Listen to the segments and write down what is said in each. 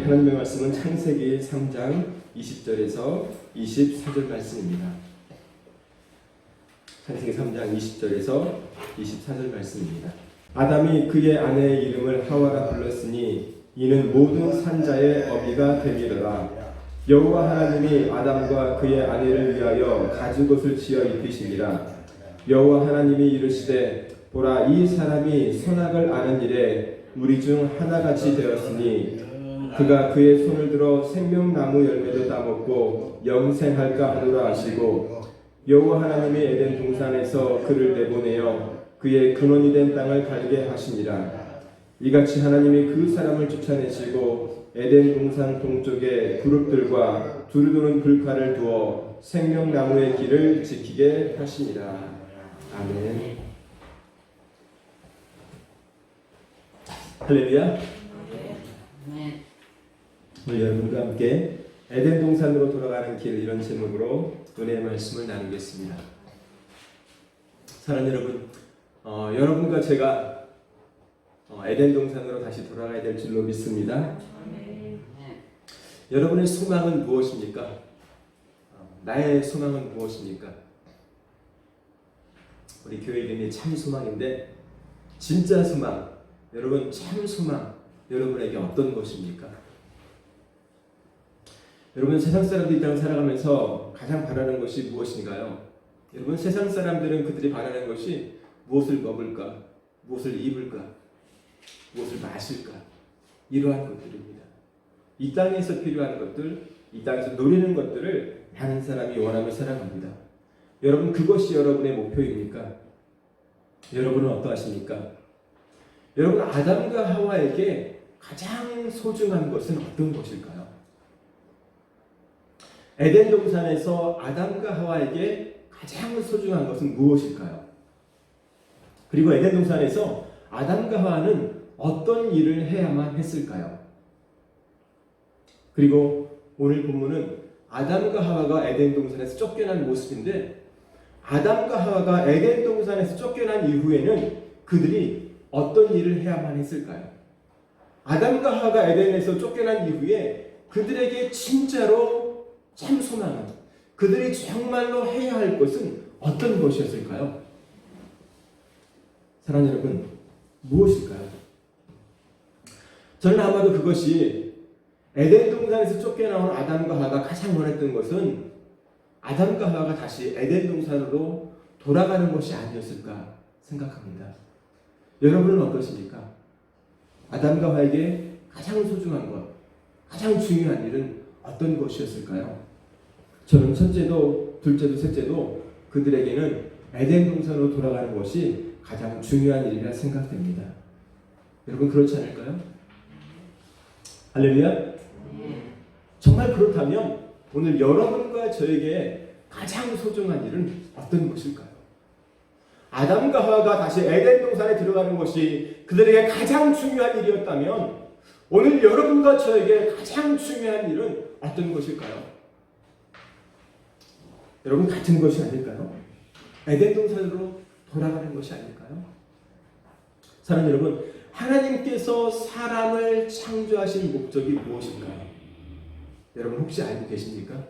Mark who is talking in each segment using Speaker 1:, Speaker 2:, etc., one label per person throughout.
Speaker 1: 오늘 하나님의 말씀은 창세기 3장 20절에서 24절 말씀입니다. 창세기 3장 20절에서 24절 말씀입니다. 아담이 그의 아내의 이름을 하와라 불렀으니 이는 모든 산자의 어미가 됨이로라. 여호와 하나님이 아담과 그의 아내를 위하여 가죽옷을 지어 입히시니라. 여호와 하나님이 이르시되 보라, 이 사람이 선악을 아는 일에 우리 중 하나같이 되었으니 그가 그의 손을 들어 생명나무 열매도 따먹고 영생할까 하노라 하시고, 여호와 하나님이 에덴 동산에서 그를 내보내어 그의 근원이 된 땅을 갈게 하시니라. 이같이 하나님이 그 사람을 쫓아내시고 에덴 동산 동쪽에 그룹들과 두루도는 불칼을 두어 생명나무의 길을 지키게 하시니라. 아멘. 할렐루야. 오늘 여러분과 함께 에덴 동산으로 돌아가는 길, 이런 제목으로 은혜의 말씀을 나누겠습니다. 사랑하는 여러분, 여러분과 제가 에덴 동산으로 다시 돌아가야 될 줄로 믿습니다. 여러분의 소망은 무엇입니까? 나의 소망은 무엇입니까? 우리 교회 이름이 참 소망인데, 진짜 소망, 여러분 참 소망, 여러분에게 어떤 것입니까? 여러분, 세상 사람들이 이 땅을 살아가면서 가장 바라는 것이 무엇인가요? 여러분, 세상 사람들은 그들이 바라는 것이 무엇을 먹을까, 무엇을 입을까, 무엇을 마실까, 이러한 것들입니다. 이 땅에서 필요한 것들, 이 땅에서 누리는 것들을 많은 사람이 원하며 살아갑니다. 여러분, 그것이 여러분의 목표입니까? 여러분은 어떠하십니까? 여러분, 아담과 하와에게 가장 소중한 것은 어떤 것일까요? 에덴 동산에서 아담과 하와에게 가장 소중한 것은 무엇일까요? 그리고 에덴 동산에서 아담과 하와는 어떤 일을 해야만 했을까요? 그리고 오늘 본문은 아담과 하와가 에덴 동산에서 쫓겨난 모습인데, 아담과 하와가 에덴 동산에서 쫓겨난 이후에는 그들이 어떤 일을 해야만 했을까요? 아담과 하와가 에덴에서 쫓겨난 이후에 그들에게 진짜로 참 소망은, 그들이 정말로 해야 할 것은 어떤 것이었을까요? 사랑하는 여러분, 무엇일까요? 저는 아마도 그것이 에덴 동산에서 쫓겨나온 아담과 하와가 가장 원했던 것은 아담과 하와가 다시 에덴 동산으로 돌아가는 것이 아니었을까 생각합니다. 여러분은 어떠십니까? 아담과 하와에게 가장 소중한 것, 가장 중요한 일은 어떤 것이었을까요? 저는 첫째도 둘째도 셋째도 그들에게는 에덴 동산으로 돌아가는 것이 가장 중요한 일이라 생각됩니다. 여러분, 그렇지 않을까요? 할렐루야. 정말 그렇다면 오늘 여러분과 저에게 가장 소중한 일은 어떤 것일까요? 아담과 하와가 다시 에덴 동산에 들어가는 것이 그들에게 가장 중요한 일이었다면 오늘 여러분과 저에게 가장 중요한 일은 어떤 것일까요? 여러분, 같은 것이 아닐까요? 에덴 동산으로 돌아가는 것이 아닐까요? 사랑하는 여러분, 하나님께서 사람을 창조하신 목적이 무엇일까요? 여러분, 혹시 알고 계십니까?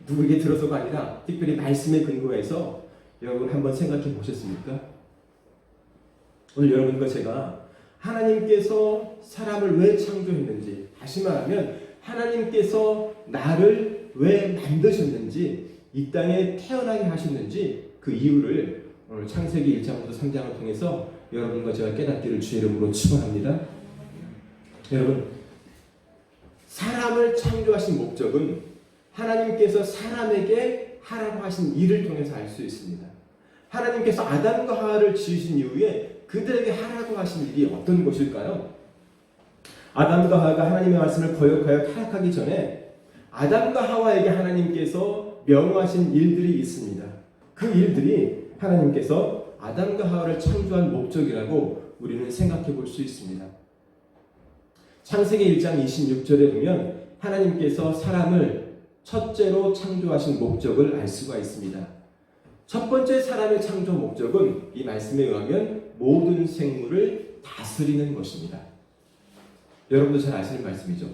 Speaker 1: 누구에게 들어서가 아니라 특별히 말씀에 근거해서 여러분 한번 생각해 보셨습니까? 오늘 여러분과 제가 하나님께서 사람을 왜 창조했는지, 다시 말하면 하나님께서 나를 왜 만드셨는지, 이 땅에 태어나게 하셨는지 그 이유를 오늘 창세기 1장부터 3장을 통해서 여러분과 제가 깨닫기를 주의 이름으로 축원합니다. 여러분, 사람을 창조하신 목적은 하나님께서 사람에게 하라고 하신 일을 통해서 알 수 있습니다. 하나님께서 아담과 하와를 지으신 이후에 그들에게 하라고 하신 일이 어떤 것일까요? 아담과 하와가 하나님의 말씀을 거역하여 타락하기 전에 아담과 하와에게 하나님께서 명하신 일들이 있습니다. 그 일들이 하나님께서 아담과 하와를 창조한 목적이라고 우리는 생각해 볼 수 있습니다. 창세기 1장 26절에 보면 하나님께서 사람을 첫째로 창조하신 목적을 알 수가 있습니다. 첫 번째 사람의 창조 목적은 이 말씀에 의하면 모든 생물을 다스리는 것입니다. 여러분도 잘 아시는 말씀이죠.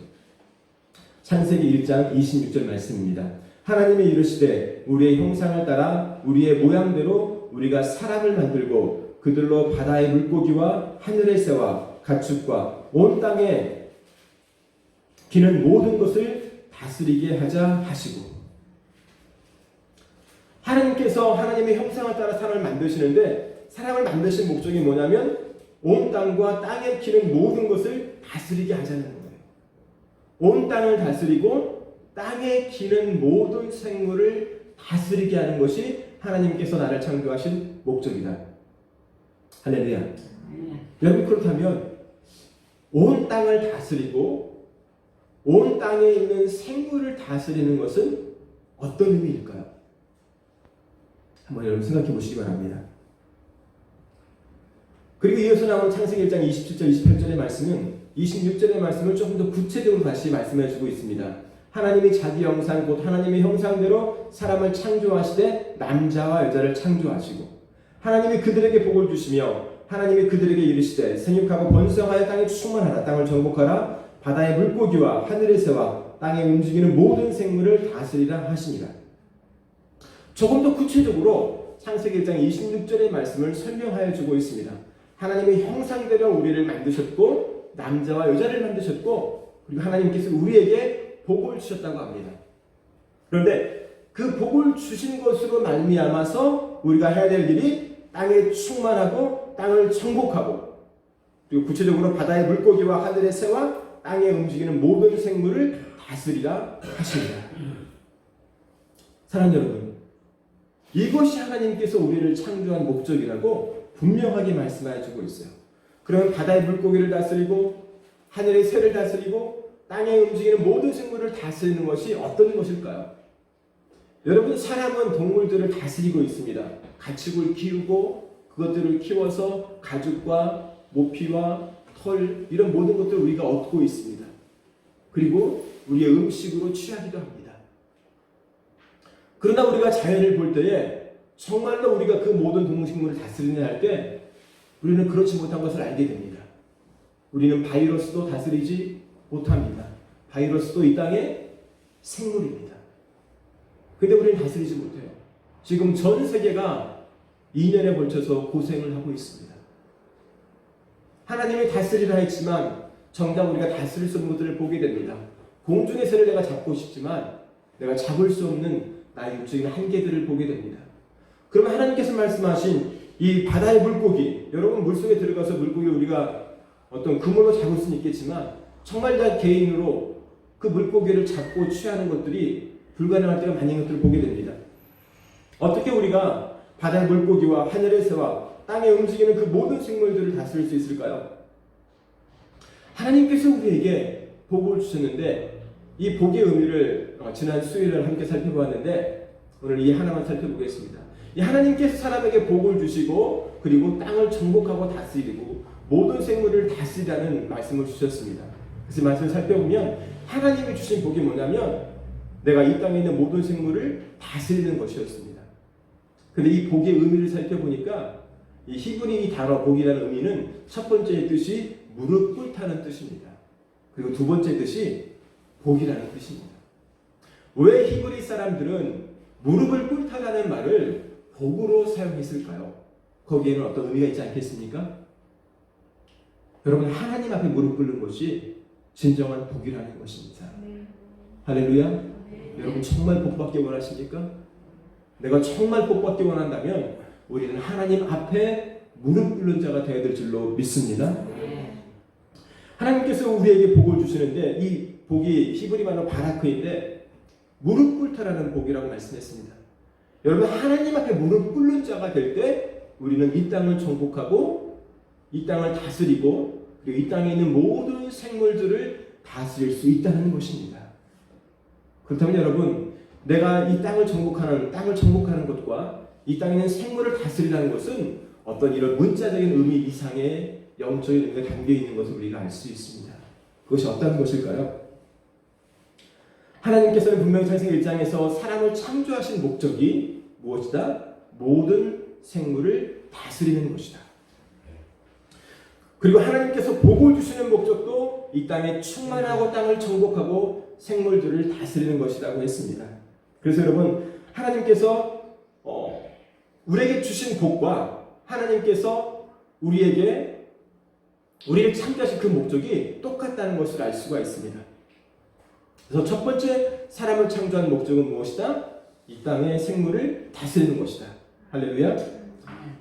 Speaker 1: 창세기 1장 26절 말씀입니다. 하나님이 이르시되 우리의 형상을 따라 우리의 모양대로 우리가 사람을 만들고 그들로 바다의 물고기와 하늘의 새와 가축과 온 땅에 기는 모든 것을 다스리게 하자 하시고, 하나님께서 하나님의 형상을 따라 사람을 만드시는데 사람을 만드신 목적이 뭐냐면 온 땅과 땅에 기는 모든 것을 다스리게 하자는 거예요. 온 땅을 다스리고 땅에 기는 모든 생물을 다스리게 하는 것이 하나님께서 나를 창조하신 목적이다. 할렐루야. 여러분, 그렇다면 온 땅을 다스리고 온 땅에 있는 생물을 다스리는 것은 어떤 의미일까요? 한번 여러분 생각해 보시기 바랍니다. 그리고 이어서 나오는 창세기 1장 27절 28절의 말씀은 26절의 말씀을 조금 더 구체적으로 다시 말씀해 주고 있습니다. 하나님이 자기 형상 곧 하나님의 형상대로 사람을 창조하시되 남자와 여자를 창조하시고 하나님이 그들에게 복을 주시며 하나님이 그들에게 이르시되 생육하고 번성하여 땅에 충만하라. 땅을 정복하라. 바다의 물고기와 하늘의 새와 땅에 움직이는 모든 생물을 다스리라 하시니라. 조금 더 구체적으로 창세기 1장 26절의 말씀을 설명하여 주고 있습니다. 하나님의 형상대로 우리를 만드셨고 남자와 여자를 만드셨고 그리고 하나님께서 우리에게 복을 주셨다고 합니다. 그런데 그 복을 주신 것으로 말미암아서 우리가 해야 될 일이 땅에 충만하고 땅을 정복하고 그리고 구체적으로 바다의 물고기와 하늘의 새와 땅에 움직이는 모든 생물을 다스리라 하십니다. 사랑하는 여러분, 이것이 하나님께서 우리를 창조한 목적이라고 분명하게 말씀해 주고 있어요. 그러면 바다의 물고기를 다스리고 하늘의 새를 다스리고 땅에 움직이는 모든 생물을 다스리는 것이 어떤 것일까요? 여러분, 사람은 동물들을 다스리고 있습니다. 가축을 키우고 그것들을 키워서 가죽과 모피와 털 이런 모든 것들을 우리가 얻고 있습니다. 그리고 우리의 음식으로 취하기도 합니다. 그러나 우리가 자연을 볼 때에 정말로 우리가 그 모든 동식물을 다스리냐 할 때 우리는 그렇지 못한 것을 알게 됩니다. 우리는 바이러스도 다스리지 못합니다. 바이러스도 이 땅의 생물입니다. 근데 우리는 다스리지 못해요. 지금 전 세계가 2년에 걸쳐서 고생을 하고 있습니다. 하나님이 다스리라 했지만 정작 우리가 다스릴 수 없는 것들을 보게 됩니다. 공중의 새를 내가 잡고 싶지만 내가 잡을 수 없는 나의 육적인 한계들을 보게 됩니다. 그러면 하나님께서 말씀하신 이 바다의 물고기, 여러분 물속에 들어가서 물고기 우리가 어떤 그물로 잡을 수는 있겠지만 정말 나 개인으로 그 물고기를 잡고 취하는 것들이 불가능할 때가 많은 것들을 보게 됩니다. 어떻게 우리가 바다의 물고기와 하늘의 새와 땅에 움직이는 그 모든 생물들을 다스릴 수 있을까요? 하나님께서 우리에게 복을 주셨는데 이 복의 의미를 지난 수요일에 함께 살펴보았는데 오늘 이 하나만 살펴보겠습니다. 이 하나님께서 사람에게 복을 주시고 그리고 땅을 정복하고 다스리고 모든 생물을 다스리라는 말씀을 주셨습니다. 그래서 말씀을 살펴보면 하나님이 주신 복이 뭐냐면 내가 이 땅에 있는 모든 생물을 다스리는 것이었습니다. 그런데 이 복의 의미를 살펴보니까 이 히브리 단어 복이라는 의미는 첫 번째 뜻이 무릎 꿇다는 뜻입니다. 그리고 두 번째 뜻이 복이라는 뜻입니다. 왜 히브리 사람들은 무릎을 꿇다라는 말을 복으로 사용했을까요? 거기에는 어떤 의미가 있지 않겠습니까? 여러분, 하나님 앞에 무릎 꿇는 것이 진정한 복이라는 것입니다. 할렐루야. 여러분 정말 복받기 원하십니까? 내가 정말 복받기 원한다면 우리는 하나님 앞에 무릎 꿇는 자가 되어야 될 줄로 믿습니다. 하나님께서 우리에게 복을 주시는데 이 복이 히브리 말로 바라크인데 무릎 꿇다라는 복이라고 말씀했습니다. 여러분, 하나님 앞에 무릎 꿇는 자가 될 때 우리는 이 땅을 정복하고 이 땅을 다스리고 그리고 이 땅에 있는 모든 생물들을 다스릴 수 있다는 것입니다. 그렇다면 여러분, 내가 이 땅을 정복하는 것과 이 땅에 있는 생물을 다스리라는 것은 어떤 이런 문자적인 의미 이상의 영적인 의미가 담겨 있는 것을 우리가 알 수 있습니다. 그것이 어떤 것일까요? 하나님께서는 분명히 창세기 1장에서 사람을 창조하신 목적이 무엇이다? 모든 생물을 다스리는 것이다. 그리고 하나님께서 복을 주시는 목적도 이 땅에 충만하고 땅을 정복하고 생물들을 다스리는 것이라고 했습니다. 그래서 여러분, 하나님께서 우리에게 주신 복과 하나님께서 우리를 창조하신 그 목적이 똑같다는 것을 알 수가 있습니다. 그래서 첫 번째 사람을 창조한 목적은 무엇이다? 이 땅의 생물을 다스리는 것이다. 할렐루야.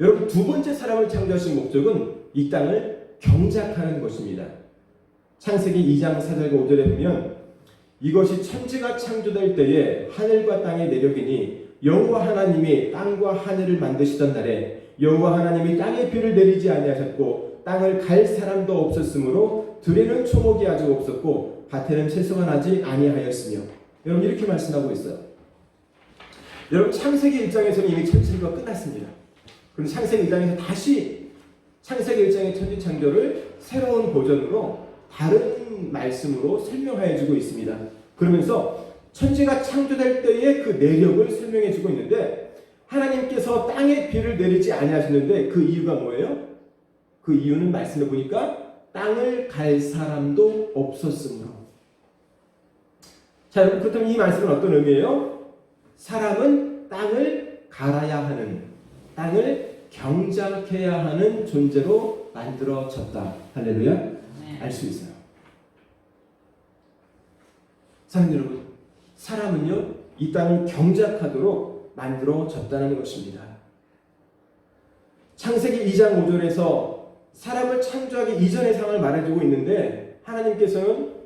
Speaker 1: 여러분, 두 번째 사람을 창조하신 목적은 이 땅을 경작하는 것입니다. 창세기 2장 4절과 5절에 보면 이것이 천지가 창조될 때에 하늘과 땅의 내력이니 여호와 하나님이 땅과 하늘을 만드시던 날에 여호와 하나님이 땅에 비를 내리지 아니하셨고 땅을 갈 사람도 없었으므로 들에는 초목이 아직 없었고 밭에는 채소가 나지 아니하였으며. 여러분, 이렇게 말씀하고 있어요. 여러분, 창세기 1장에서는 이미 천지가 끝났습니다. 그런데 창세기 2장에서 다시 창세기 1장의 천지 창조를 새로운 버전으로 다른 말씀으로 설명해 주고 있습니다. 그러면서 천지가 창조될 때의 그 내력을 설명해 주고 있는데, 하나님께서 땅에 비를 내리지 아니하셨는데 그 이유가 뭐예요? 그 이유는 말씀해 보니까 땅을 갈 사람도 없었으므로. 자, 여러분, 그렇다면 이 말씀은 어떤 의미예요? 사람은 땅을 갈아야 하는, 땅을 경작해야 하는 존재로 만들어졌다. 할렐루야. 알 수 있어요. 사랑하는 여러분, 사람은요, 이 땅을 경작하도록 만들어졌다는 것입니다. 창세기 2장 5절에서 사람을 창조하기 이전의 상황을 말해주고 있는데, 하나님께서는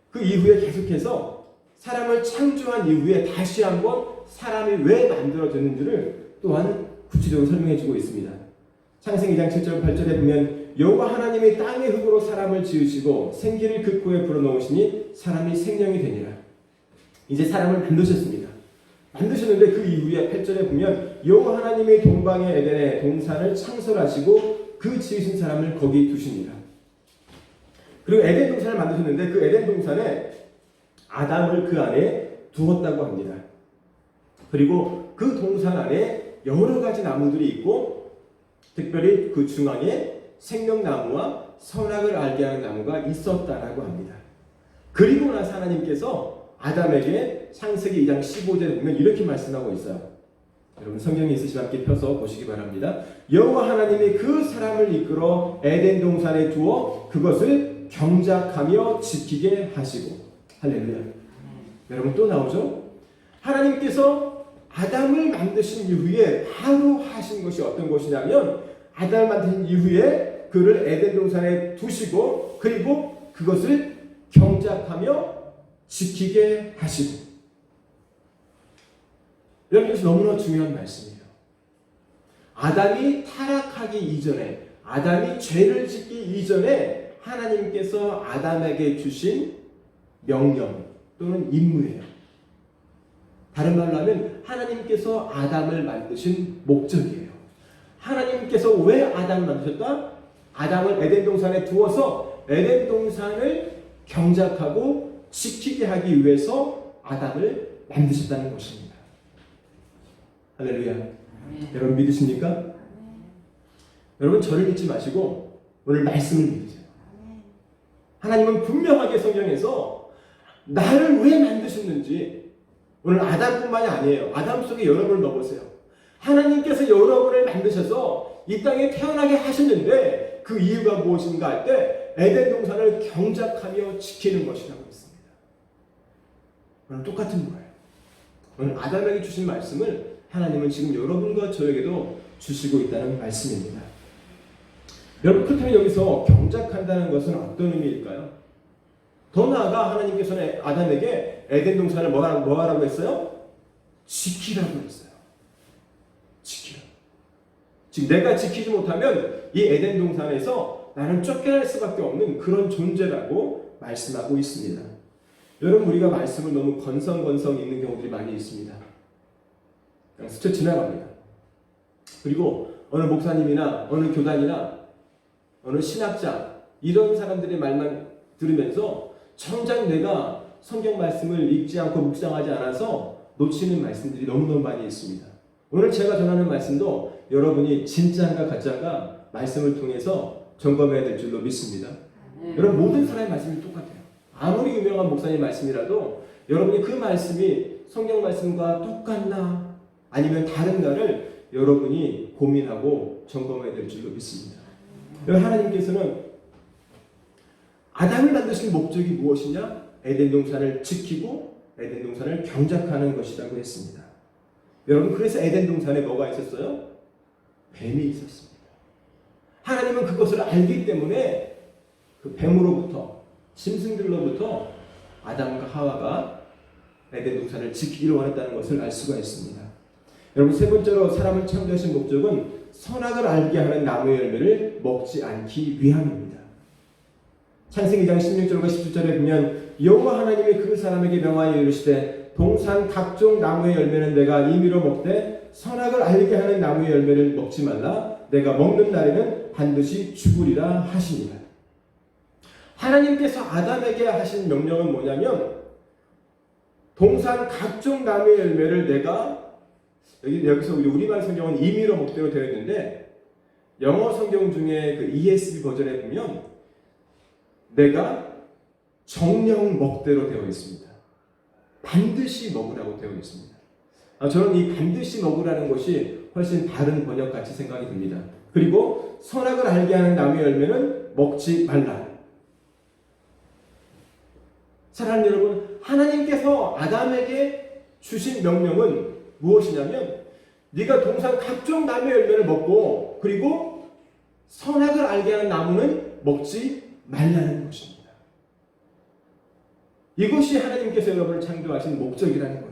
Speaker 1: 그 이후에 계속해서 사람을 창조한 이후에 다시 한번 사람이 왜 만들어졌는지를 또한 구체적으로 설명해주고 있습니다. 창세기 2장 7절 8절에 보면 여호와 하나님이 땅의 흙으로 사람을 지으시고 생기를 그 코에 불어넣으시니 사람이 생명이 되니라. 이제 사람을 만드셨습니다. 만드셨는데 그 이후에 8절에 보면 여호와 하나님이 동방의 에덴에 동산을 창설하시고 그 지으신 사람을 거기 두시니라. 그리고 에덴 동산을 만드셨는데 그 에덴 동산에 아담을 그 안에 두었다고 합니다. 그리고 그 동산 안에 여러 가지 나무들이 있고, 특별히 그 중앙에 생명나무와 선악을 알게 하는 나무가 있었다라고 합니다. 그리고 나서 하나님께서 아담에게 창세기 2장 15절에 보면 이렇게 말씀하고 있어요. 여러분, 성경에 있으시면 함께 펴서 보시기 바랍니다. 여호와 하나님이 그 사람을 이끌어 에덴 동산에 두어 그것을 경작하며 지키게 하시고. 할렐루야. 여러분, 또 나오죠? 하나님께서 아담을 만드신 이후에 바로 하신 것이 어떤 것이냐면, 아담을 만드신 이후에 그를 에덴 동산에 두시고 그리고 그것을 경작하며 지키게 하시고. 여러분, 이것이 너무나 중요한 말씀이에요. 아담이 타락하기 이전에, 아담이 죄를 짓기 이전에 하나님께서 아담에게 주신 명령 또는 임무예요. 다른 말로 하면 하나님께서 아담을 만드신 목적이에요. 하나님께서 왜 아담을 만드셨다? 아담을 에덴 동산에 두어서 에덴 동산을 경작하고 지키게 하기 위해서 아담을 만드셨다는 것입니다. 할렐루야. 여러분, 믿으십니까? 여러분, 저를 믿지 마시고 오늘 말씀을 믿으세요. 하나님은 분명하게 성경에서 나를 왜 만드셨는지, 오늘 아담뿐만이 아니에요. 아담 속에 여러분을 넣어보세요. 하나님께서 여러분을 만드셔서 이 땅에 태어나게 하셨는데 그 이유가 무엇인가 할 때 에덴 동산을 경작하며 지키는 것이라고 했습니다. 오늘 똑같은 거예요. 오늘 아담에게 주신 말씀을 하나님은 지금 여러분과 저에게도 주시고 있다는 말씀입니다. 여러분, 그렇다면 여기서 경작한다는 것은 어떤 의미일까요? 더 나아가 하나님께서는 아담에게 에덴 동산을 뭐 하라고 했어요? 지키라고 했어요. 지키라. 지금 내가 지키지 못하면 이 에덴 동산에서 나는 쫓겨날 수밖에 없는 그런 존재라고 말씀하고 있습니다. 여러분, 우리가 말씀을 너무 건성건성 읽는 경우들이 많이 있습니다. 그냥 스쳐 지나갑니다. 그리고 어느 목사님이나 어느 교단이나 어느 신학자, 이런 사람들의 말만 들으면서 정작 내가 성경 말씀을 읽지 않고 묵상하지 않아서 놓치는 말씀들이 너무너무 많이 있습니다. 오늘 제가 전하는 말씀도 여러분이 진짜인가 가짜인가 말씀을 통해서 점검해야 될 줄로 믿습니다. 여러분 모든 사람의 말씀이 똑같아요. 아무리 유명한 목사님 말씀이라도 여러분이 그 말씀이 성경 말씀과 똑같나 아니면 다른가를 여러분이 고민하고 점검해야 될 줄로 믿습니다. 여러분 하나님께서는 아담을 만드신 목적이 무엇이냐? 에덴 동산을 지키고 에덴 동산을 경작하는 것이라고 했습니다. 여러분 그래서 에덴 동산에 뭐가 있었어요? 뱀이 있었습니다. 하나님은 그것을 알기 때문에 그 뱀으로부터 짐승들로부터 아담과 하와가 에덴 동산을 지키기를 원했다는 것을 알 수가 있습니다. 여러분 세 번째로 사람을 창조하신 목적은 선악을 알게 하는 나무의 열매를 먹지 않기 위함입니다. 창세기 2장 16절과 17절에 보면 여호와 하나님이 그 사람에게 명하여 이르시되 동산 각종 나무의 열매는 내가 임의로 먹되 선악을 알게 하는 나무의 열매를 먹지 말라. 내가 먹는 날에는 반드시 죽으리라 하시니라. 하나님께서 아담에게 하신 명령은 뭐냐면 동산 각종 나무의 열매를 내가 여기서 우리말 성경은 임의로 먹대로 되어 있는데 영어 성경 중에 그 ESV 버전에 보면 내가 정령 먹대로 되어 있습니다. 반드시 먹으라고 되어 있습니다. 저는 이 반드시 먹으라는 것이 훨씬 다른 번역같이 생각이 듭니다. 그리고 선악을 알게 하는 나무의 열매는 먹지 말라. 사랑하는 여러분, 하나님께서 아담에게 주신 명령은 무엇이냐면 네가 동산 각종 나무의 열매를 먹고 그리고 선악을 알게 하는 나무는 먹지 말라는 것입니다. 이것이 하나님께서 여러분을 창조하신 목적이라는 거예요.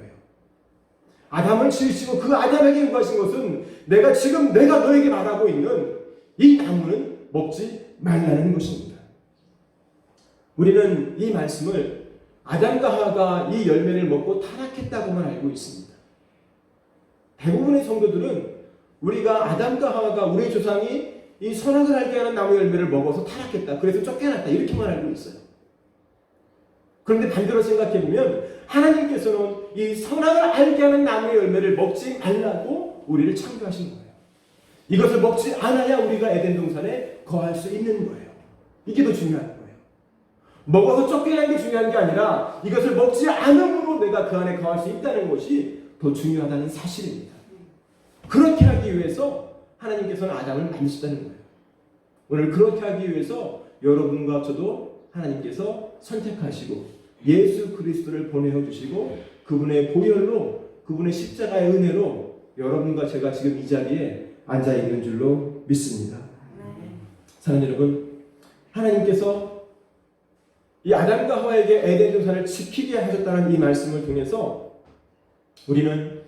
Speaker 1: 아담을 지으시고 그 아담에게 요구하신 것은 내가 너에게 말하고 있는 이 나무는 먹지 말라는 것입니다. 우리는 이 말씀을 아담과 하와가 이 열매를 먹고 타락했다고만 알고 있습니다. 대부분의 성도들은 우리가 아담과 하와가 우리 조상이 이 선악을 알게 하는 나무 열매를 먹어서 타락했다. 그래서 쫓겨났다. 이렇게만 알고 있어요. 그런데 반대로 생각해보면 하나님께서는 이 선악을 알게 하는 나무의 열매를 먹지 말라고 우리를 창조하신 거예요. 이것을 먹지 않아야 우리가 에덴 동산에 거할 수 있는 거예요. 이게 더 중요한 거예요. 먹어서 쫓겨나는 게 중요한 게 아니라 이것을 먹지 않음으로 내가 그 안에 거할 수 있다는 것이 더 중요하다는 사실입니다. 그렇게 하기 위해서 하나님께서는 아담을 만드셨다는 거예요. 오늘 그렇게 하기 위해서 여러분과 저도 하나님께서 선택하시고 예수 그리스도를 보내어 주시고 그분의 보혈로 그분의 십자가의 은혜로 여러분과 제가 지금 이 자리에 앉아 있는 줄로 믿습니다. 사랑하는 여러분, 하나님께서 이 아담과 하와에게 에덴 동산을 지키게 하셨다는 이 말씀을 통해서 우리는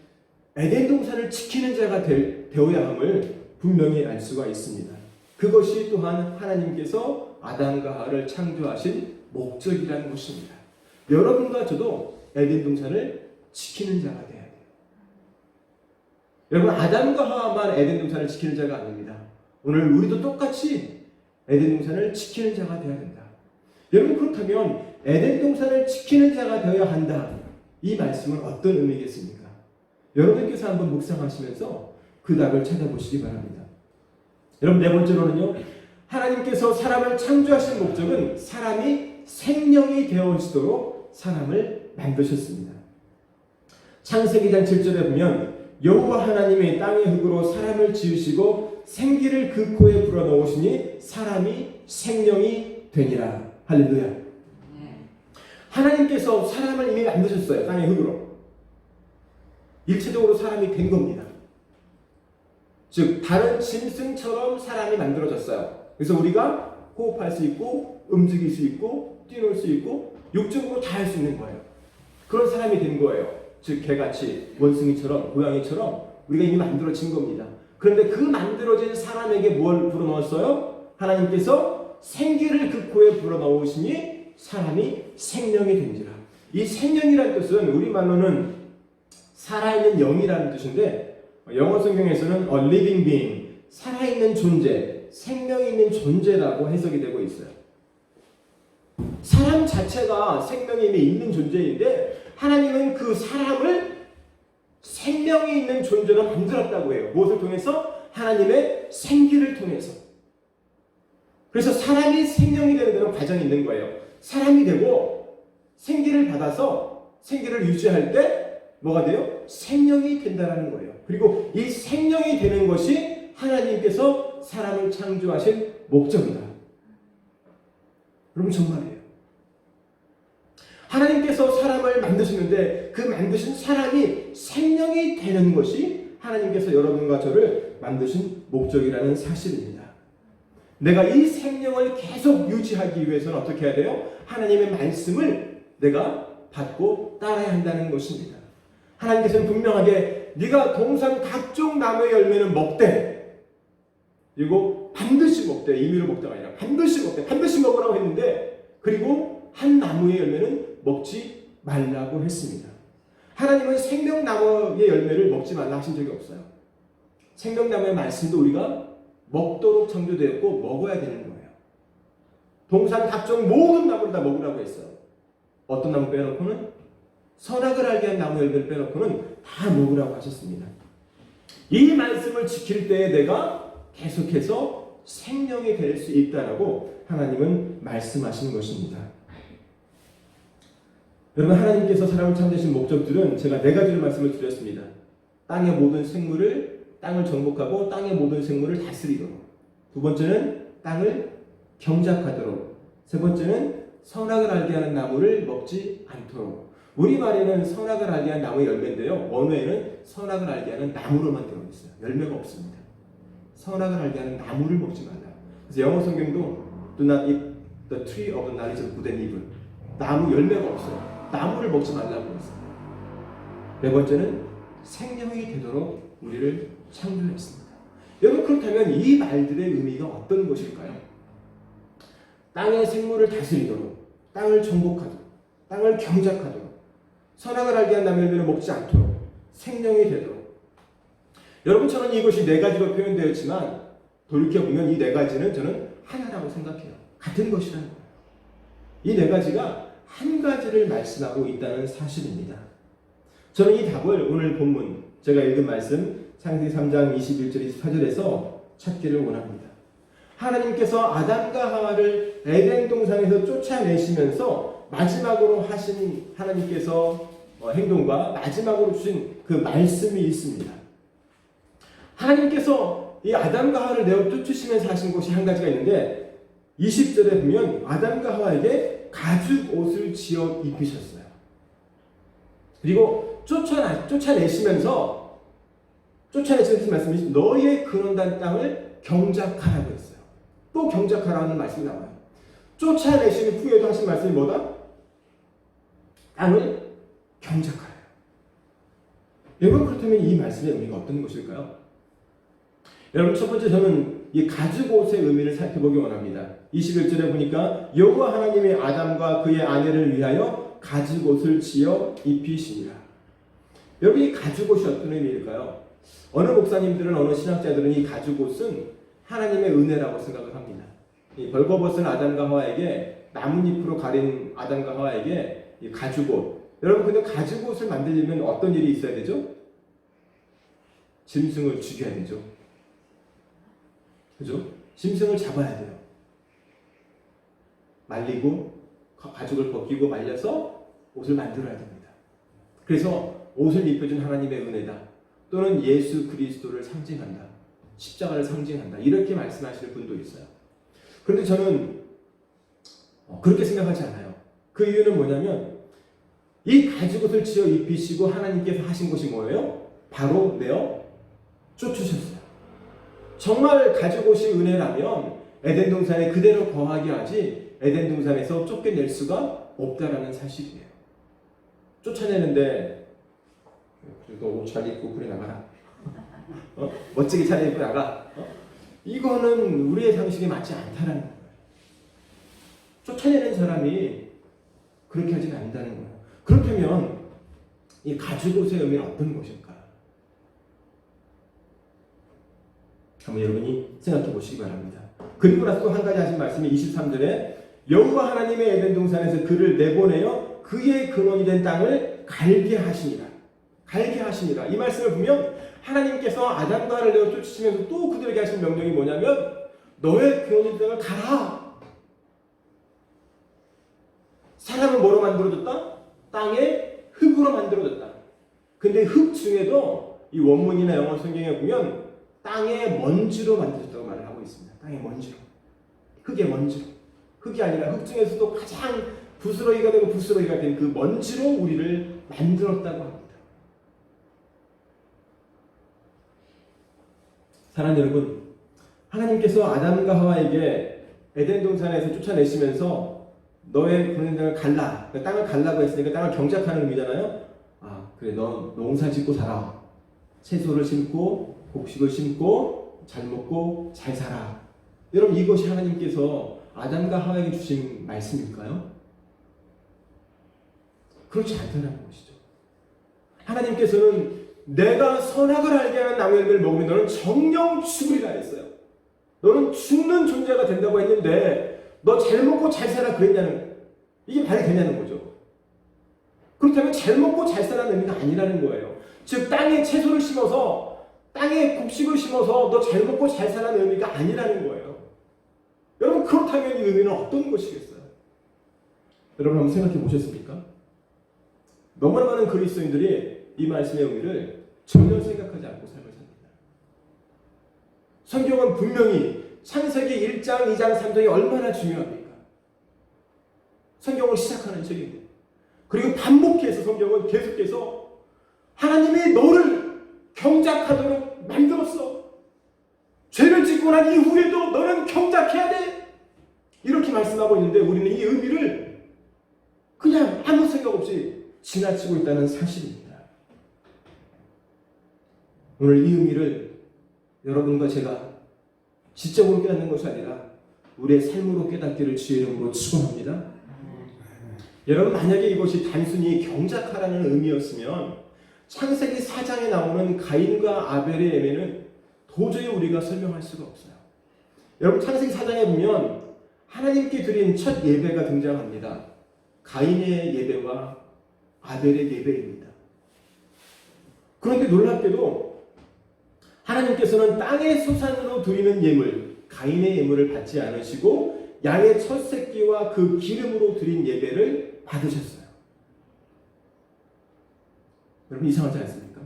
Speaker 1: 에덴 동산을 지키는 자가 되어야 함을 분명히 알 수가 있습니다. 그것이 또한 하나님께서 아담과 하와를 창조하신 목적이라는 것입니다. 여러분과 저도 에덴 동산을 지키는 자가 되어야 돼요. 여러분 아담과 하와만 에덴 동산을 지키는 자가 아닙니다. 오늘 우리도 똑같이 에덴 동산을 지키는 자가 되어야 된다. 여러분 그렇다면 에덴 동산을 지키는 자가 되어야 한다. 이 말씀은 어떤 의미겠습니까? 여러분께서 한번 묵상하시면서 그 답을 찾아보시기 바랍니다. 여러분 네 번째로는요. 하나님께서 사람을 창조하신 목적은 사람이 생명이 되어지도록 사람을 만드셨습니다. 창세기 2장 7절에 보면 여호와 하나님이 땅의 흙으로 사람을 지으시고 생기를 그 코에 불어넣으시니 사람이 생명이 되니라. 할렐루야. 하나님께서 사람을 이미 만드셨어요. 땅의 흙으로. 일체적으로 사람이 된 겁니다. 즉 다른 짐승처럼 사람이 만들어졌어요. 그래서 우리가 호흡할 수 있고 움직일 수 있고 뛰놀 수 있고 육적으로 다 할 수 있는 거예요. 그런 사람이 된 거예요. 즉 개같이 원숭이처럼 고양이처럼 우리가 이미 만들어진 겁니다. 그런데 그 만들어진 사람에게 뭘 불어넣었어요? 하나님께서 생기를 그 코에 불어넣으시니 사람이 생명이 된지라. 이 생명이라는 뜻은 우리말로는 살아있는 영이라는 뜻인데 영어 성경에서는 a living being, 살아있는 존재, 생명이 있는 존재라고 해석이 되고 있어요. 사람 자체가 생명이 이미 있는 존재인데 하나님은 그 사람을 생명이 있는 존재로 만들었다고 해요. 무엇을 통해서? 하나님의 생기를 통해서. 그래서 사람이 생명이 되는 데는 과정이 있는 거예요. 사람이 되고 생기를 받아서 생기를 유지할 때 뭐가 돼요? 생명이 된다는 거예요. 그리고 이 생명이 되는 것이 하나님께서 사람을 창조하신 목적이다. 여러분 정말이에요. 하나님께서 사람을 만드시는데 그 만드신 사람이 생명이 되는 것이 하나님께서 여러분과 저를 만드신 목적이라는 사실입니다. 내가 이 생명을 계속 유지하기 위해서는 어떻게 해야 돼요? 하나님의 말씀을 내가 받고 따라야 한다는 것입니다. 하나님께서는 분명하게 네가 동산 각종 나무의 열매는 먹되, 그리고 반드시 먹되, 임의로 먹다가 아니라 반드시 먹되, 반드시 먹으라고 했는데, 그리고 한 나무의 열매는 먹지 말라고 했습니다. 하나님은 생명나무의 열매를 먹지 말라 하신 적이 없어요. 생명나무의 말씀도 우리가 먹도록 창조되었고 먹어야 되는 거예요. 동산 각종 모든 나무를 다 먹으라고 했어요. 어떤 나무 빼놓고는? 선악을 알게 한 나무 열매를 빼놓고는 다 먹으라고 하셨습니다. 이 말씀을 지킬 때에 내가 계속해서 생명이 될 수 있다라고 하나님은 말씀하시는 것입니다. 여러분, 하나님께서 사람을 창조하신 목적들은 제가 네 가지를 말씀을 드렸습니다. 땅의 모든 생물을, 땅을 정복하고 땅의 모든 생물을 다스리도록. 두 번째는 땅을 경작하도록. 세 번째는 선악을 알게 하는 나무를 먹지 않도록. 우리말에는 선악을 알게 하는 나무의 열매인데요, 원어에는 선악을 알게 하는 나무로만 되어 있어요. 열매가 없습니다. 선악을 알게 하는 나무를 먹지 말라. 그래서 영어 성경도 Do not eat the tree of the knowledge of good and evil. 나무 열매가 없어요. 나무를 먹지 말라고 했어요. 네 번째는 생명이 되도록 우리를 창조했습니다. 여러분, 그렇다면 이 말들의 의미가 어떤 것일까요? 땅의 생물을 다스리도록, 땅을 정복하도록, 땅을 경작하도록, 선악을 알게 한 나무의 열매를 먹지 않도록, 생명이 되도록. 여러분처럼 이것이 네 가지로 표현되었지만 돌이켜보면 이 네 가지는 저는 하나라고 생각해요. 같은 것이라는 거예요. 이 네 가지가 한 가지를 말씀하고 있다는 사실입니다. 저는 이 답을 오늘 본문, 제가 읽은 말씀 창세기 3장 21절 24절에서 찾기를 원합니다. 하나님께서 아담과 하와를 에덴 동산에서 쫓아내시면서 마지막으로 하신 하나님께서 행동과 마지막으로 주신 그 말씀이 있습니다. 하나님께서 이 아담과 하와를 내어 쫓으시면서 하신 것이 한 가지가 있는데, 20절에 보면 아담과 하와에게 가죽 옷을 지어 입히셨어요. 그리고 쫓아내시면서 말씀이 너희의 근원단 땅을 경작하라고 했어요. 또 경작하라는 말씀이 나와요. 쫓아내신 후에도 하신 말씀이 뭐다? 땅을 경작하라. 여러분, 그렇다면 이 말씀의 의미가 어떤 것일까요? 여러분, 첫 번째 저는 이 가죽옷의 의미를 살펴보기 원합니다. 21절에 보니까 여호와 하나님이 아담과 그의 아내를 위하여 가죽옷을 지어 입히시니라. 여러분, 이 가죽옷이 어떤 의미일까요? 어느 목사님들은, 어느 신학자들은 이 가죽옷은 하나님의 은혜라고 생각을 합니다. 이 벌거벗은 아담과 하와에게, 나뭇잎으로 가린 아담과 하와에게 이 가죽옷. 여러분, 근데 가죽옷을 만들려면 어떤 일이 있어야 되죠? 짐승을 죽여야 되죠. 그죠? 짐승을 잡아야 돼요. 말리고 가죽을 벗기고 말려서 옷을 만들어야 됩니다. 그래서 옷을 입혀준 하나님의 은혜다, 또는 예수 그리스도를 상징한다, 십자가를 상징한다, 이렇게 말씀하시는 분도 있어요. 그런데 저는 그렇게 생각하지 않아요. 그 이유는 뭐냐면 이 가죽옷을 지어 입히시고 하나님께서 하신 것이 뭐예요? 바로 내어 쫓으셨어요. 정말 가죽옷이 은혜라면 에덴 동산에 그대로 거하게 하지 에덴 동산에서 쫓겨낼 수가 없다라는 사실이에요. 쫓아내는데 그래도 옷 잘 입고 그래 나가라, 멋지게 잘 입고 나가, 이거는 우리의 상식에 맞지 않다라는 거예요. 쫓아내는 사람이 그렇게 하지는 않는다는 거예요. 그렇다면 이 가죽옷의 의미는 어떤 것일까? 한번 여러분이 생각해 보시기 바랍니다. 그리고 나서 또 한 가지 하신 말씀이 23절에 여호와 하나님의 에덴 동산에서 그를 내보내어 그의 근원이 된 땅을 갈게 하시니라. 갈게 하시니라. 이 말씀을 보면 하나님께서 아담과 하와를 내어 쫓으시면서 또 그들에게 하신 명령이 뭐냐면 너의 그런 땅을 가라. 사람을 뭐로 만들어줬다? 땅의 흙으로 만들어줬다. 근데 흙 중에도 이 원문이나 영어 성경에 보면 땅의 먼지로 만들어졌다고 말을 하고 있습니다. 땅의 먼지로. 흙의 먼지로. 흙이 아니라 흙 중에서도 가장 부스러기가 되고 부스러기가 된 그 먼지로 우리를 만들었다고 합니다. 사랑하는 여러분, 하나님께서 아담과 하와에게 에덴 동산에서 쫓아내시면서 너의 그런 땅을 갈라, 땅을 갈라고 했으니까 땅을 경작하는 의미잖아요. 그래, 너 농사 짓고 살아. 채소를 심고 곡식을 심고 잘 먹고 잘 살아. 여러분, 이것이 하나님께서 아담과 하와에게 주신 말씀일까요? 그렇지 않다는 것이죠. 하나님께서는 내가 선악을 알게 하는 나무 열매를 먹으면 너는 정령 죽으리라 했어요. 너는 죽는 존재가 된다고 했는데 너 잘 먹고 잘 살아 그랬냐는 거예요. 이게 말이 되냐는 거죠. 그렇다면 잘 먹고 잘 살라는 의미가 아니라는 거예요. 즉 땅에 채소를 심어서 땅에 곡식을 심어서 너 잘 먹고 잘 살라는 의미가 아니라는 거예요. 여러분, 그렇다면 이 의미는 어떤 것이겠어요? 여러분 한번 생각해 보셨습니까? 너무나 많은 그리스도인들이 이 말씀의 의미를 전혀 생각하지 않고 삶을 삽니다. 성경은 분명히 창세기 1장, 2장, 3장이 얼마나 중요합니까? 성경을 시작하는 책인데, 그리고 반복해서 성경은 계속해서 하나님이 너를 경작하도록 만들었어. 죄를 짓고 난 이후에도 너는 경작해야 돼. 이렇게 말씀하고 있는데 우리는 이 의미를 그냥 아무 생각 없이 지나치고 있다는 사실입니다. 오늘 이 의미를 여러분과 제가 지적으로 깨닫는 것이 아니라 우리의 삶으로 깨닫기를 주의 이름으로 축원합니다. 여러분, 만약에 이것이 단순히 경작하라는 의미였으면 창세기 4장에 나오는 가인과 아벨의 예배는 도저히 우리가 설명할 수가 없어요. 여러분, 창세기 4장에 보면 하나님께 드린 첫 예배가 등장합니다. 가인의 예배와 아벨의 예배입니다. 그런데 놀랍게도 하나님께서는 땅의 소산으로 드리는 예물, 가인의 예물을 받지 않으시고 양의 첫 새끼와 그 기름으로 드린 예배를 받으셨어요. 여러분, 이상하지 않습니까?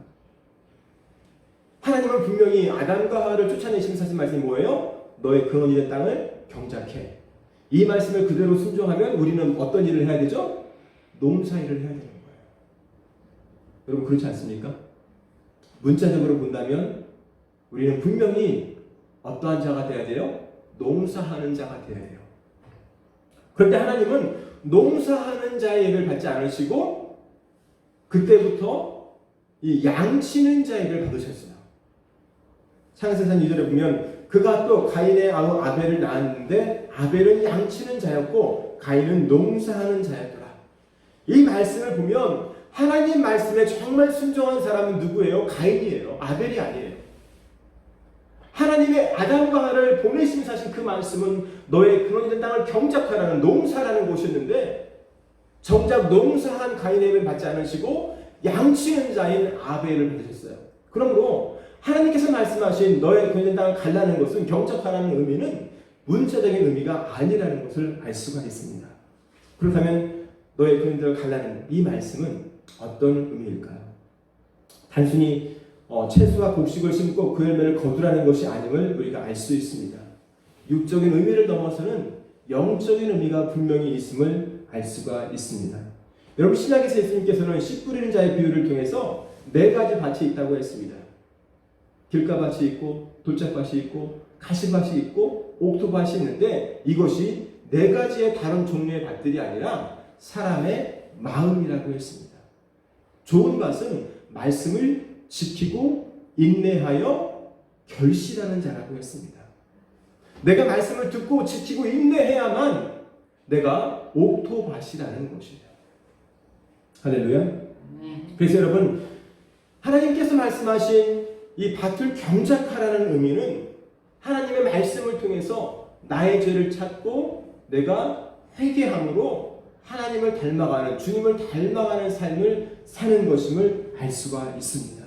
Speaker 1: 하나님은 분명히 아담과 하와를 쫓아내시면서 하신 말씀이 뭐예요? 너의 근원이 된 땅을 경작해. 이 말씀을 그대로 순종하면 우리는 어떤 일을 해야 되죠? 농사일을 해야 되는 거예요. 여러분, 그렇지 않습니까? 문자적으로 본다면 우리는 분명히 어떠한 자가 돼야 돼요? 농사하는 자가 돼야 돼요. 그런데 하나님은 농사하는 자의 예배를 받지 않으시고 그때부터 이 양치는 자의 예배를 받으셨어요. 창세기상 2절에 보면 그가 또 가인의 아우 아벨을 낳았는데 아벨은 양치는 자였고 가인은 농사하는 자였더라. 이 말씀을 보면 하나님 말씀에 정말 순종한 사람은 누구예요? 가인이에요. 아벨이 아니에요. 하나님의 아담과 하와를 보내시면서 하신 그 말씀은 너의 근원이 된 땅을 경작하라는 농사라는 것이었는데 정작 농사한 가인의 예배를 받지 않으시고 양치는 자인 아벨을 받으셨어요. 그러므로 하나님께서 말씀하신 너의 근원이 된 땅을 갈라는 것은 경작하라는 의미는 문자적인 의미가 아니라는 것을 알 수가 있습니다. 그렇다면 너의 근원이 된 땅을 갈라는 이 말씀은 어떤 의미일까요? 단순히 채소와 곡식을 심고 그 열매를 거두라는 것이 아님을 우리가 알 수 있습니다. 육적인 의미를 넘어서는 영적인 의미가 분명히 있음을 알 수가 있습니다. 여러분, 신약에서 예수님께서는 씨 뿌리는 자의 비유를 통해서 4가지 밭이 있다고 했습니다. 길가밭이 있고 돌짝밭이 있고 가시밭이 있고 옥토밭이 있는데 이것이 4가지의 다른 종류의 밭들이 아니라 사람의 마음이라고 했습니다. 좋은 밭은 말씀을 지키고 인내하여 결실하는 자라고 했습니다. 내가 말씀을 듣고 지키고 인내해야만 내가 옥토밭이라는 것이에요. 할렐루야. 그래서 여러분, 하나님께서 말씀하신 이 밭을 경작하라는 의미는 하나님의 말씀을 통해서 나의 죄를 찾고 내가 회개함으로 하나님을 닮아가는, 주님을 닮아가는 삶을 사는 것임을 알 수가 있습니다.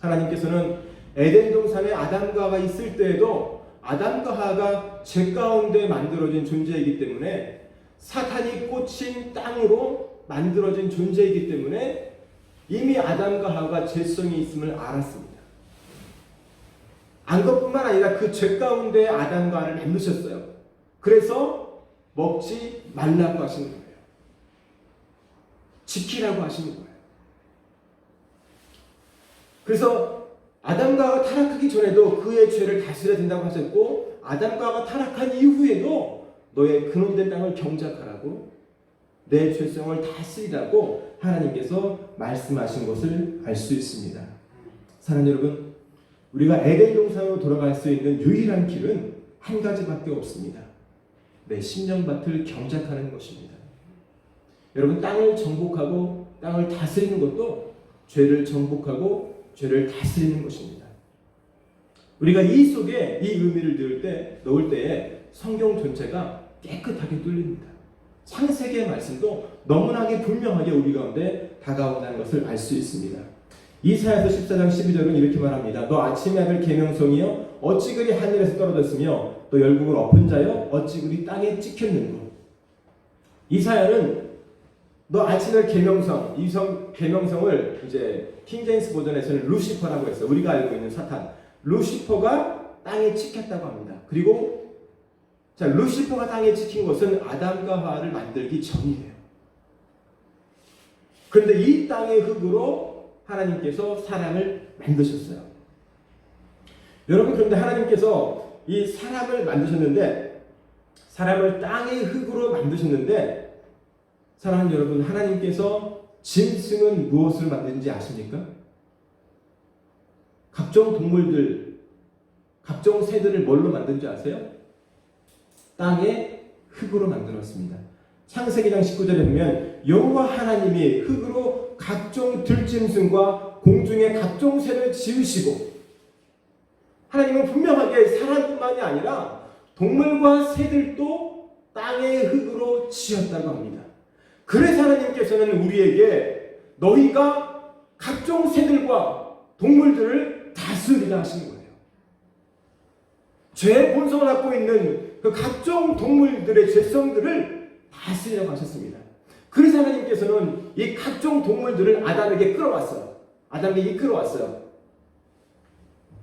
Speaker 1: 하나님께서는 에덴 동산에 아담과 하와 있을 때에도 아담과 하와가 죄 가운데 만들어진 존재이기 때문에 사탄이 꽂힌 땅으로 만들어진 존재이기 때문에 이미 아담과 하와가 죄성이 있음을 알았습니다. 안 것뿐만 아니라 그 죄 가운데 아담과 하와를 만드셨어요. 그래서 먹지 말라고 하시는 거예요. 지키라고 하시는 거예요. 그래서 아담과 하와가 타락하기 전에도 그의 죄를 다스려야 된다고 하셨고, 아담과 하와가 타락한 이후에도 너의 근원된 땅을 경작하라고, 내 죄성을 다스리라고 하나님께서 말씀하신 것을 알 수 있습니다. 사랑하는 여러분, 우리가 에덴 동산으로 돌아갈 수 있는 유일한 길은 한 가지밖에 없습니다. 내 심령밭을 경작하는 것입니다. 여러분, 땅을 정복하고 땅을 다스리는 것도 죄를 정복하고 죄를 다스리는 것입니다. 우리가 이 속에 이 의미를 넣을 때에 성경 전체가 깨끗하게 뚫립니다. 창세기의 말씀도 너무나게 분명하게 우리 가운데 다가온다는 것을 알 수 있습니다. 이사야서 14장 12절은 이렇게 말합니다. 너 아침의 아들 계명성이여 어찌 그리 하늘에서 떨어졌으며 또 열국을 엎은 자여 어찌 그리 땅에 찍혔는고. 이사야는 너 아침의 계명성, 이 계명성을 이제 킹제임스 버전에서는 루시퍼라고 했어요. 우리가 알고 있는 사탄. 루시퍼가 땅에 찍혔다고 합니다. 그리고 자, 루시퍼가 땅에 찍힌 것은 아담과 하와를 만들기 전이에요. 그런데 이 땅의 흙으로 하나님께서 사람을 만드셨어요. 여러분, 그런데 하나님께서 이 사람을 만드셨는데, 사람을 땅의 흙으로 만드셨는데, 사랑하는 여러분, 하나님께서 짐승은 무엇을 만드는지 아십니까? 각종 동물들, 각종 새들을 뭘로 만든지 아세요? 땅의 흙으로 만들었습니다. 창세기장 19절에 보면 여호와 하나님이 흙으로 각종 들짐승과 공중의 각종 새를 지으시고, 하나님은 분명하게 사람뿐만이 아니라 동물과 새들도 땅의 흙으로 지었다고 합니다. 그래서 하나님께서는 우리에게 너희가 각종 새들과 동물들을 다스리라 하시는 거예요. 죄의 본성을 갖고 있는 그 각종 동물들의 죄성들을 다스리라고 하셨습니다. 그래서 하나님께서는 이 각종 동물들을 아담에게 끌어왔어요. 아담에게 이끌어왔어요.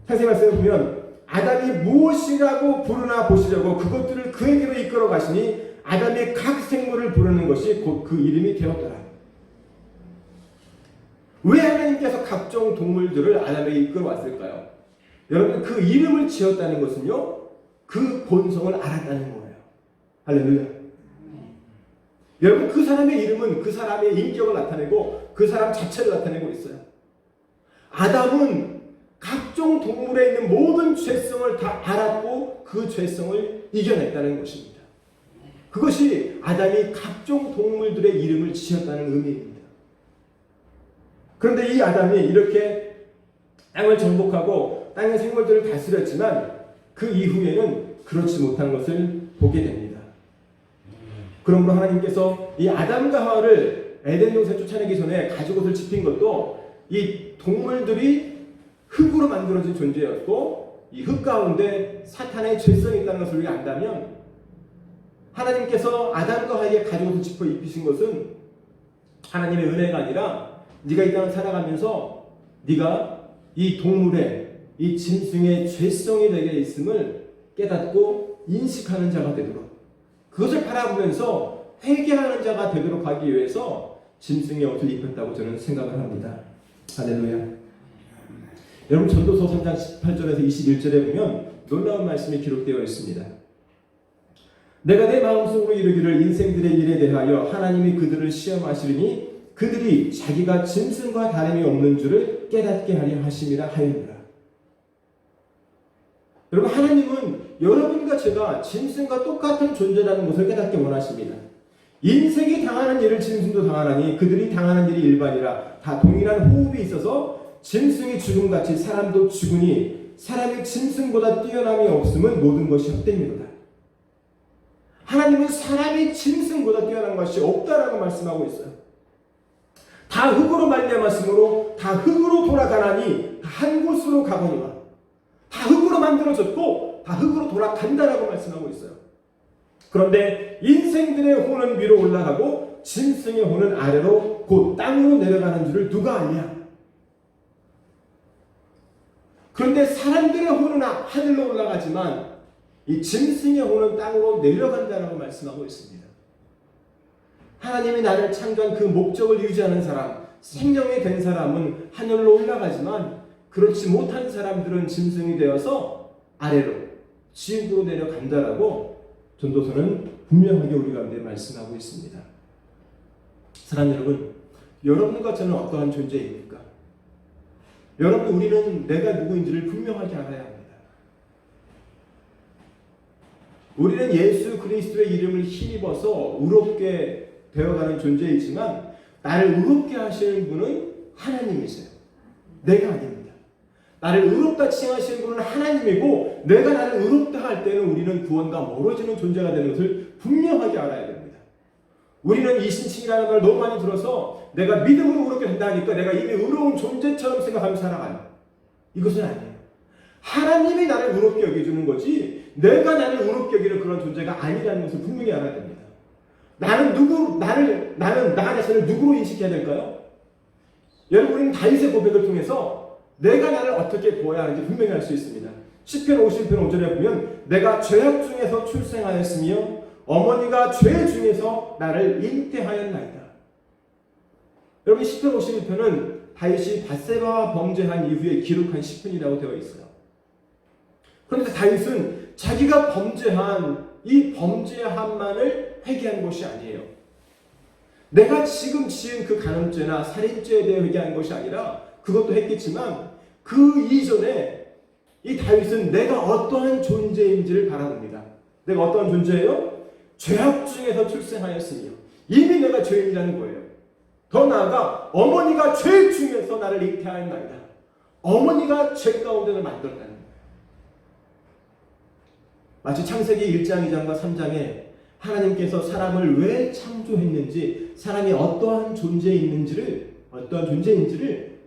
Speaker 1: 창세기 말씀을 보면 아담이 무엇이라고 부르나 보시려고 그것들을 그에게로 이끌어 가시니 아담이 각 생물을 부르는 것이 곧 그 이름이 되었더라. 왜 하나님께서 각종 동물들을 아담에게 이끌어 왔을까요? 여러분, 그 이름을 지었다는 것은요, 그 본성을 알았다는 거예요. 할렐루야. 여러분, 그 사람의 이름은 그 사람의 인격을 나타내고 그 사람 자체를 나타내고 있어요. 아담은 각종 동물에 있는 모든 죄성을 다 알았고 그 죄성을 이겨냈다는 것입니다. 그것이 아담이 각종 동물들의 이름을 지었다는 의미입니다. 그런데 이 아담이 이렇게 땅을 정복하고 땅의 생물들을 다스렸지만 그 이후에는 그렇지 못한 것을 보게 됩니다. 그러므로 하나님께서 이 아담과 하와를 에덴 동산에 쫓아내기 전에 가죽옷을 집힌 것도 이 동물들이 흙으로 만들어진 존재였고, 이 흙 가운데 사탄의 죄성이 있다는 것을 우리가 안다면, 하나님께서 아담과 하와에게 가죽옷을 짚어 입히신 것은 하나님의 은혜가 아니라 네가 이 땅을 살아가면서 네가 이 동물의, 이 짐승의 죄성이 내게 있음을 깨닫고 인식하는 자가 되도록, 그것을 바라보면서 회개하는 자가 되도록 하기 위해서 짐승의 옷을 입혔다고 저는 생각을 합니다. 할렐루야. 여러분, 전도서 3장 18절에서 21절에 보면 놀라운 말씀이 기록되어 있습니다. 내가 내 마음속으로 이르기를 인생들의 일에 대하여 하나님이 그들을 시험하시리니 그들이 자기가 짐승과 다름이 없는 줄을 깨닫게 하려 하심이라 하였노라. 여러분, 하나님은 여러분과 제가 짐승과 똑같은 존재라는 것을 깨닫게 원하십니다. 인생이 당하는 일을 짐승도 당하나니 그들이 당하는 일이 일반이라. 다 동일한 호흡이 있어서 짐승이 죽음같이 사람도 죽으니 사람이 짐승보다 뛰어남이 없음은 모든 것이 헛됨이로다. 하나님은 사람이 짐승보다 뛰어난 것이 없다라고 말씀하고 있어요. 다 흙으로 말미암았으므로 다 흙으로 돌아가나니 다 한 곳으로 가거니와. 다 흙으로 만들어졌고 다 흙으로 돌아간다라고 말씀하고 있어요. 그런데 인생들의 혼은 위로 올라가고 짐승의 혼은 아래로 곧 땅으로 내려가는 줄을 누가 아냐? 그런데 사람들의 혼은 하늘로 올라가지만 이 짐승의 혼은 땅으로 내려간다라고 말씀하고 있습니다. 하나님이 나를 창조한 그 목적을 유지하는 사람, 생명이 된 사람은 하늘로 올라가지만 그렇지 못한 사람들은 짐승이 되어서 아래로 지옥으로 내려간다라고 전도서는 분명하게 우리 가운데 말씀하고 있습니다. 사랑하는 여러분, 여러분과 저는 어떠한 존재입니까? 여러분, 우리는 내가 누구인지를 분명하게 알아야 합니다. 우리는 예수 그리스도의 이름을 힘입어서 의롭게 되어가는 존재이지만 나를 의롭게 하시는 분은 하나님이세요. 내가 아닙니다. 나를 의롭다 칭하시는 분은 하나님이고 내가 나를 의롭다 할 때는 우리는 구원과 멀어지는 존재가 되는 것을 분명하게 알아야 됩니다. 우리는 이신칭이라는 말 너무 많이 들어서 내가 믿음으로 의롭게 된다니까 내가 이미 의로운 존재처럼 생각하며 살아가요. 이것은 아니에요. 하나님이 나를 의롭게 여겨주는 거지 내가 나를 의롭게 여기는 그런 존재가 아니라는 것을 분명히 알아야 됩니다. 나는 나 자신을 누구로 인식해야 될까요? 여러분, 우리는 다윗의 고백을 통해서 내가 나를 어떻게 보아야 하는지 분명히 알 수 있습니다. 시편 50편 5절에 보면 내가 죄악 중에서 출생하였으며 어머니가 죄 중에서 나를 잉태하였나이다. 여러분, 시편 51편은 다윗이 밧세바와 범죄한 이후에 기록한 시편이라고 되어 있어요. 그런데 다윗은 자기가 범죄한 이 범죄함만을 회개한 것이 아니에요. 내가 지금 지은 그 간음죄나 살인죄에 대해 회개한 것이 아니라 그것도 했겠지만 그 이전에 이 다윗은 내가 어떠한 존재인지를 바라봅니다. 내가 어떠한 존재예요? 죄악 중에서 출생하였으며 이미 내가 죄인이라는 거예요. 더 나아가 어머니가 죄 중에서 나를 잉태하였나이다. 어머니가 죄 가운데 를 만들었다는 거예요. 마치 창세기 1장, 2장과 3장에 하나님께서 사람을 왜 창조했는지, 사람이 어떠한 존재인지를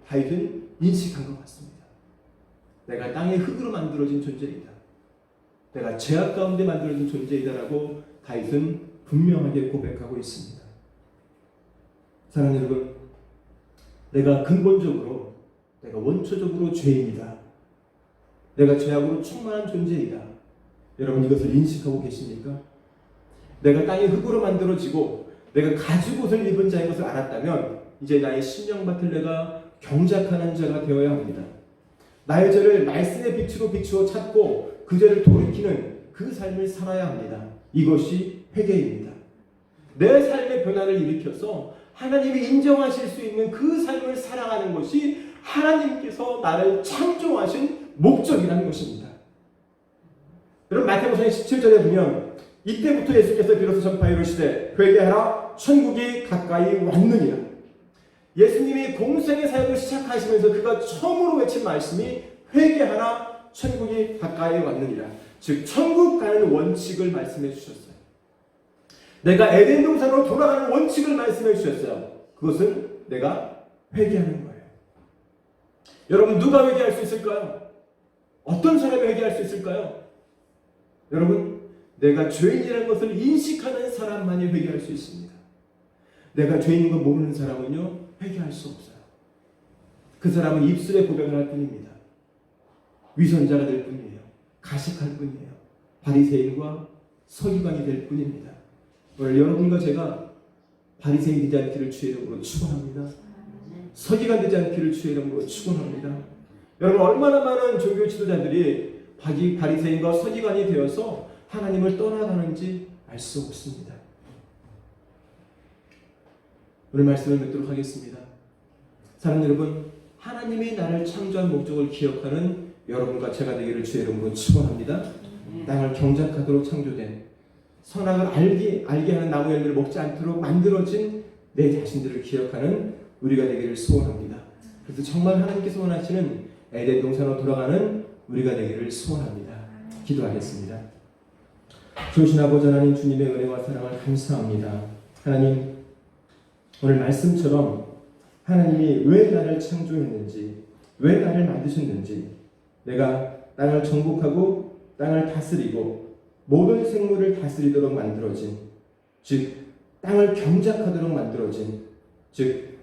Speaker 1: 다윗은 인식한 것 같습니다. 내가 땅의 흙으로 만들어진 존재이다. 내가 죄악 가운데 만들어진 존재이다라고 다윗은 분명하게 고백하고 있습니다. 사랑하는 여러분, 내가 근본적으로, 내가 원초적으로 죄인이다. 내가 죄악으로 충만한 존재이다. 여러분, 이것을 인식하고 계십니까? 내가 땅의 흙으로 만들어지고 내가 가죽옷을 입은 자인 것을 알았다면 이제 나의 심령밭을 내가 경작하는 자가 되어야 합니다. 나의 죄를 말씀의 빛으로 비추어 찾고 그 죄를 돌이키는 그 삶을 살아야 합니다. 이것이 회개입니다. 내 삶의 변화를 일으켜서 하나님이 인정하실 수 있는 그 삶을 살아가는 것이 하나님께서 나를 창조하신 목적이라는 것입니다. 여러분, 마태복음 17절에 보면 이때부터 예수께서 비로소 전파에 이르시되 회개하라 천국이 가까이 왔느니라. 예수님이 공생의 사역을 시작하시면서 그가 처음으로 외친 말씀이 회개하라 천국이 가까이 왔느니라. 즉 천국 가는 원칙을 말씀해 주셨어요. 내가 에덴 동산으로 돌아가는 원칙을 말씀해 주셨어요. 그것은 내가 회개하는 거예요. 여러분, 누가 회개할 수 있을까요? 어떤 사람이 회개할 수 있을까요? 여러분, 내가 죄인이라는 것을 인식하는 사람만이 회개할 수 있습니다. 내가 죄인인 걸 모르는 사람은요, 회개할 수 없어요. 그 사람은 입술에 고백을 할 뿐입니다. 위선자가 될 뿐이에요. 가식할 뿐이에요. 바리새인과 서기관이 될 뿐입니다. 오늘 여러분과 제가 바리새인 되지 않기를 주의 이름으로 축원합니다. 서기관 되지 않기를 주의 이름으로 축원합니다. 여러분, 얼마나 많은 종교 지도자들이 바리새인과 서기관이 되어서 하나님을 떠나가는지 알 수 없습니다. 오늘 말씀을 맺도록 하겠습니다. 사랑하는 여러분, 하나님이 나를 창조한 목적을 기억하는 여러분과 제가 되기를 주의 이름으로 축원합니다. 땅을 경작하도록 창조된, 선악을 알게 하는 나무 열매를 먹지 않도록 만들어진 내 자신들을 기억하는 우리가 되기를 소원합니다. 그래서 정말 하나님께서 원하시는 에덴 동산으로 돌아가는 우리가 되기를 소원합니다. 기도하겠습니다. 좋으신 아버지 하나님, 주님의 은혜와 사랑을 감사합니다. 하나님, 오늘 말씀처럼 하나님이 왜 나를 창조했는지, 왜 나를 만드셨는지, 내가 땅을 정복하고 땅을 다스리고 모든 생물을 다스리도록 만들어진, 즉 땅을 경작하도록 만들어진, 즉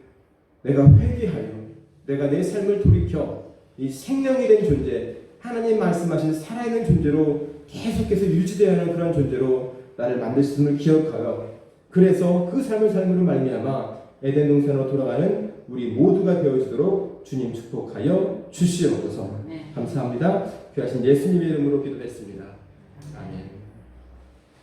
Speaker 1: 내가 회개하여 내가 내 삶을 돌이켜 이 생명이 된 존재, 하나님 말씀하신 살아있는 존재로 계속해서 유지되어야 하는 그런 존재로 나를 만드셨음을 기억하여, 그래서 그 삶을 삶으로 말미암아 에덴 동산으로 돌아가는 우리 모두가 되어지도록 주님 축복하여 주시옵소서. 감사합니다. 귀하신 예수님의 이름으로 기도했습니다. 아멘.